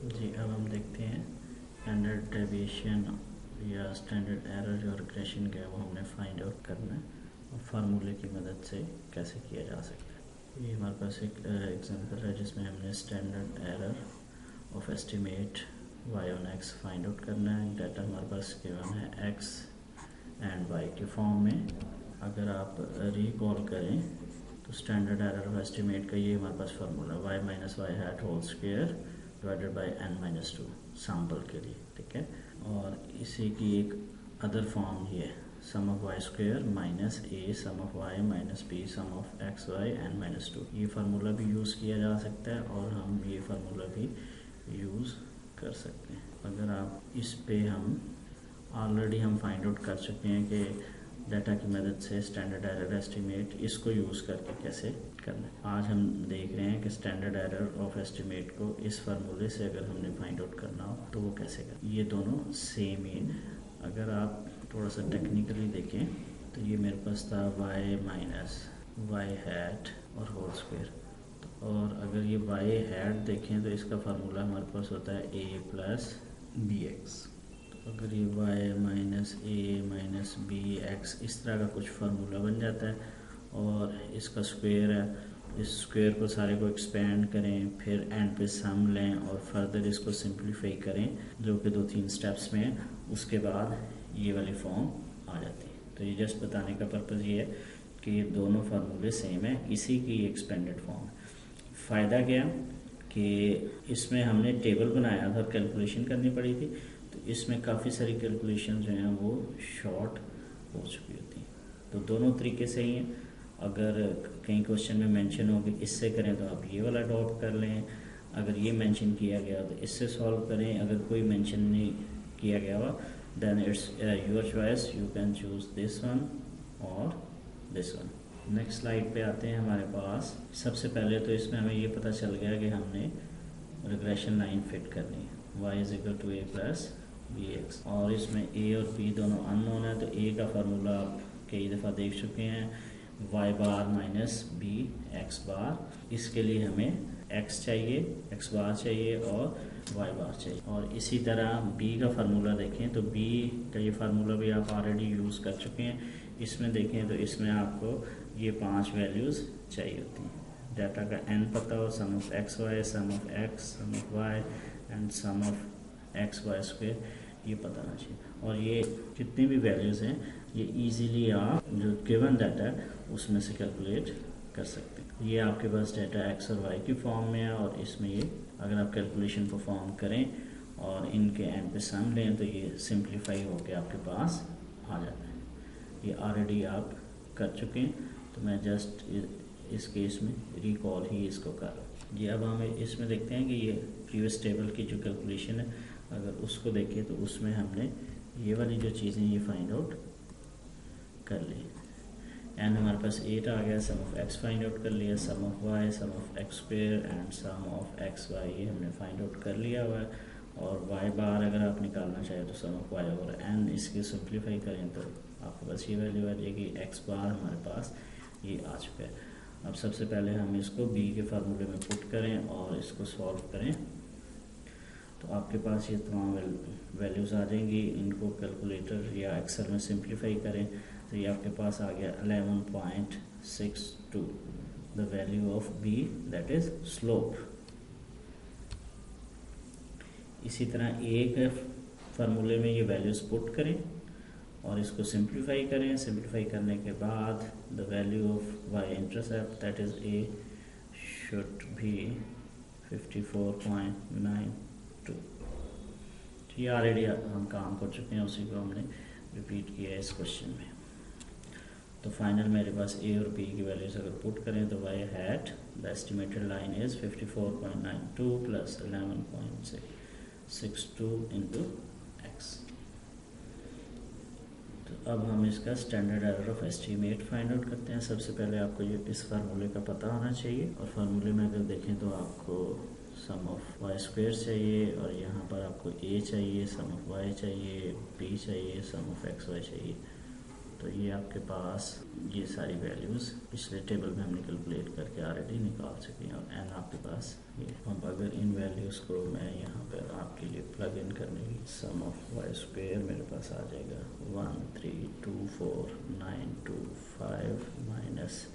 जी अब हम देखते हैं स्टैंडर्ड डेविएशन या स्टैंडर्ड एरर जो रिग्रेशन का है वो हमने फाइंड आउट करना है और फार्मूले की मदद से कैसे किया जा सकता है। ये हमारे पास एक एग्जांपल है जिसमें हमने standard error of estimate y on x find out करना है। डाटा हमारे पास गिवन है x एंड y के फॉर्म में। अगर आप रिकॉल करें तो स्टैंडर्ड एरर ऑफ एस्टिमेट का ये हमारे पास formula y minus Y hat whole square divided by n-2 sample के लिए, ठीक है। और इसी की एक अदर फॉर्म ये sum of Y square minus A sum of Y minus B sum of X Y n-2। ये फार्मूला भी यूज़ किया जा सकता है और हम ये फार्मूला भी यूज़ कर सकते हैं। अगर आप इस पे हम ऑलरेडी हम फाइंड आउट कर चुके हैं कि डाटा की मदद से स्टैंडर्ड एरर एस्टिमेट इसको यूज़ करके कैसे करना है। आज हम देख रहे हैं कि स्टैंडर्ड एरर ऑफ एस्टिमेट को इस फार्मूले से अगर हमने फाइंड आउट करना हो तो वो कैसे करें। ये दोनों सेम ही हैं। अगर आप थोड़ा सा टेक्निकली देखें तो ये मेरे पास था y माइनस वाई हैट और होल स्क्वायर, और अगर ये y हैट देखें तो इसका फार्मूला हमारे पास होता है a प्लस बी एक्स। अगर ये y माइनस ए माइनस बी एक्स इस तरह का कुछ फार्मूला बन जाता है और इसका स्क्वायर है, इस स्क्वायर को सारे को एक्सपेंड करें, फिर एंड पे सम लें और फर्दर इसको सिंप्लीफाई करें जो कि 2-3 स्टेप्स में है। उसके बाद ये वाली फॉर्म आ जाती है। तो ये जस्ट बताने का पर्पज़ ये है कि ये दोनों फार्मूले सेम है, इसी की एक्सपेंडेड फॉर्म। फ़ायदा क्या कि इसमें हमने टेबल बनाया था, कैलकुलेशन करनी पड़ी थी, तो इसमें काफ़ी सारी कैलकुलेशन जो हैं वो शॉर्ट हो चुकी होती हैं। तो दोनों तरीके से ही हैं। अगर कहीं क्वेश्चन में मेंशन हो कि इससे करें तो आप ये वाला अडॉप्ट कर लें, अगर ये मेंशन किया गया तो इससे सॉल्व करें, अगर कोई मेंशन नहीं किया गया हुआ then it's your choice, you can choose this one और दिस वन। नेक्स्ट स्लाइड पे आते हैं। हमारे पास सबसे पहले तो इसमें हमें ये पता चल गया कि हमने रिग्रेशन लाइन फिट करनी है y is equal to A plus B X, और इसमें a और b दोनों अननोन है। तो a का फार्मूला आप कई दफ़ा देख चुके हैं, y बार माइनस बी एक्स बार। इसके लिए हमें x चाहिए, x बार चाहिए और y बार चाहिए। और इसी तरह b का फार्मूला देखें तो b का ये फार्मूला भी आप ऑलरेडी यूज़ कर चुके हैं। इसमें देखें तो इसमें आपको ये 5 वैल्यूज़ चाहिए होती हैं। डाटा का n पता हो, sum of X Y, sum of X, sum of Y and sum of X Y square, ये पता होना चाहिए। और ये जितनी भी वैल्यूज़ हैं ये इजीली आप जो गिवन डाटा है उसमें से कैलकुलेट कर सकते हैं। ये आपके पास डाटा एक्स और वाई की फॉर्म में है और इसमें ये अगर आप कैलकुलेशन परफॉर्म करें और इनके एंड पे सम लें तो ये सिंप्लीफाई होकर आपके पास आ जाता है। ये ऑलरेडी आप कर चुके हैं, तो मैं जस्ट इस केस में रिकॉल ही इसको कर रहा हूँ। ये अब हम इसमें देखते हैं कि ये प्रीवियस टेबल की जो कैलकुलेशन है अगर उसको देखें तो उसमें हमने ये वाली जो चीज़ें ये फाइंड आउट कर ली। एंड हमारे पास 8 आ गया, sum of X find out कर लिया, sum of Y, sum of X square and sum of X Y, ये हमने फाइंड आउट कर लिया हुआ है। और वाई बार अगर आप निकालना चाहें तो सम ऑफ वाई और एन इसके सिंप्लीफाई करें तो आपके पास ये वैल्यू आ जाएगी। एक्स बार हमारे पास ये आ चुका है। अब सबसे पहले हम इसको b के फार्मूले में पुट करें और इसको सॉल्व करें तो आपके पास ये तमाम वैल्यूज़ आ जाएंगी। इनको कैलकुलेटर या एक्सेल में सिंप्लीफाई करें तो ये आपके पास आ गया 11.62, the value of b that is slope. इसी तरह a के फार्मूले में ये वैल्यूज़ पुट करें और इसको सिंप्लीफाई करें। सिंप्लीफाई करने के बाद the value of Y intercept that is a should be 54.92। ये ऑलरेडी हम काम कर चुके हैं, उसी को हमने रिपीट किया है इस क्वेश्चन में। तो फाइनल मेरे पास a और b की वैल्यूज अगर पुट करें तो y hat the estimated line is 54.92 plus 11.62 into x. तो अब हम इसका standard error of estimate find out करते हैं। सबसे पहले आपको ये इस फार्मूले का पता होना चाहिए, और फार्मूले में अगर देखें तो आपको सम ऑफ वाई स्क्वायर चाहिए और यहाँ पर आपको a चाहिए, सम ऑफ वाई चाहिए, b चाहिए, सम ऑफ एक्स वाई चाहिए। तो ये आपके पास ये सारी वैल्यूज़ पिछले टेबल में हमने कैलकुलेट करके ऑलरेडी निकाल चुके हैं और एन आपके पास ये। अब अगर इन वैल्यूज़ को मैं यहाँ पे आपके लिए प्लग इन करने की। सम ऑफ वाई स्क्वेयर मेरे पास आ जाएगा 132492 माइनस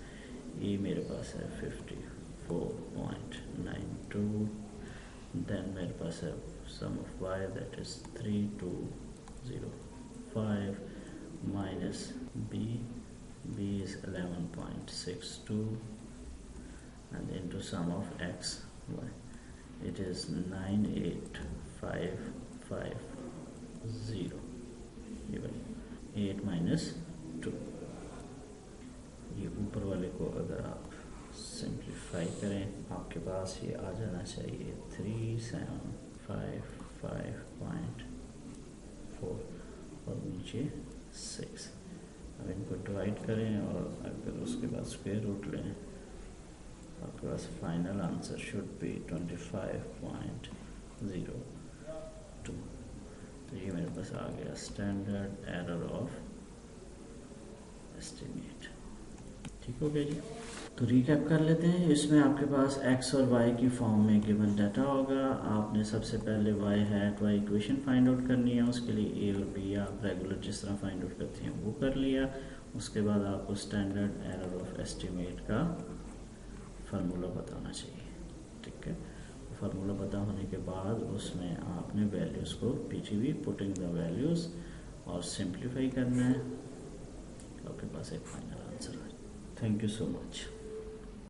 ये मेरे पास है 54.92। देन मेरे पास है sum of Y that is 3205 minus b is 11.62 and into sum of x y it is 98550 even 8 minus 2। ये ऊपर वाले को अगर आप सिंप्लीफाई करें आपके पास ये आ जाना चाहिए 3755.4 और नीचे 6। अब इनको डिवाइड करें और अगर उसके बाद स्क्वायर रूट लें आपके पास फाइनल आंसर शुड बी 25.02। तो ये मेरे पास आ गया स्टैंडर्ड एरर ऑफ एस्टिमेट। ठीक हो गया जी। तो रिकैप कर लेते हैं। इसमें आपके पास x और y की फॉर्म में गिवन डाटा होगा। आपने सबसे पहले y hat y equation find out करनी है। उसके लिए a और b आप रेगुलर जिस तरह फाइंड आउट करते हैं वो कर लिया। उसके बाद आपको स्टैंडर्ड एरर ऑफ एस्टिमेट का फार्मूला बताना चाहिए। ठीक है, फार्मूला पता होने के बाद उसमें आपने वैल्यूज़ को पीजीवी पुटिंग द वैल्यूज़ और सिंप्लीफाई करना है। आपके पास एक फाइनल आंसर है। Thank you so much.